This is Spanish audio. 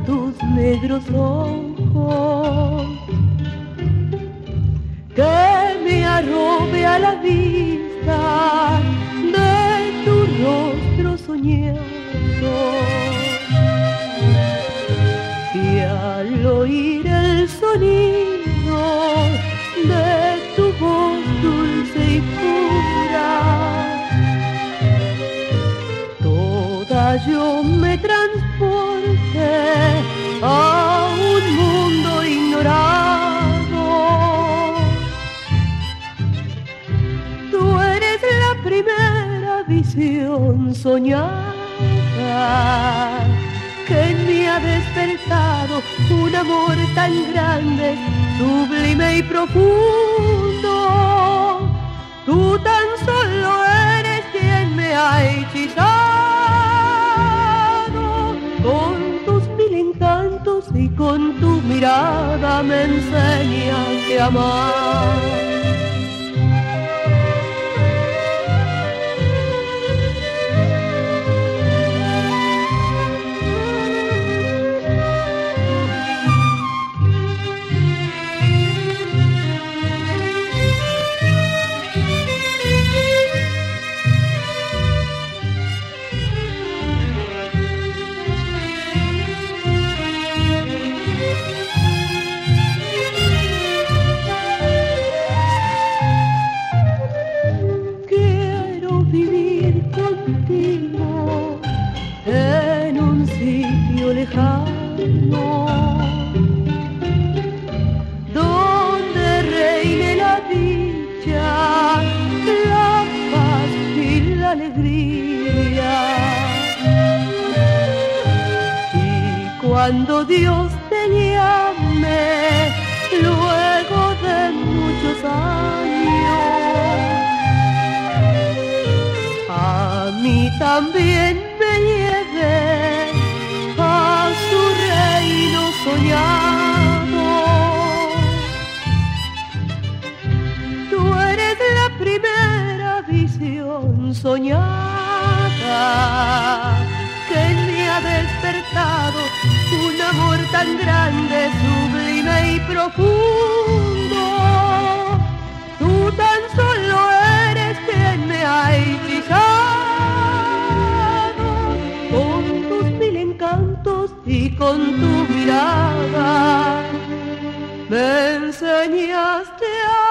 tus negros ojos, que me arrobe a la vista de tu rostro soñado, y al oír el sonido de tu voz dulce y pura, toda yo me transporte a un mundo ignorado. Tú eres la primera visión soñada que en mí ha despertado un amor tan grande, sublime y profundo. Tú tan solo eres quien me ha hechizado con tus mil encantos, y con tu mirada me enseñas a amar. En un sitio lejano, donde reine la dicha, la paz y la alegría. Y cuando Dios te llame, luego de muchos años, a mí también me lleve a su reino soñado. Tú eres la primera visión soñada que en mí ha despertado un amor tan grande, sublime y profundo. Tú tan solo eres quien me ha hechizado con tus mil encantos, y con tu mirada me enseñaste a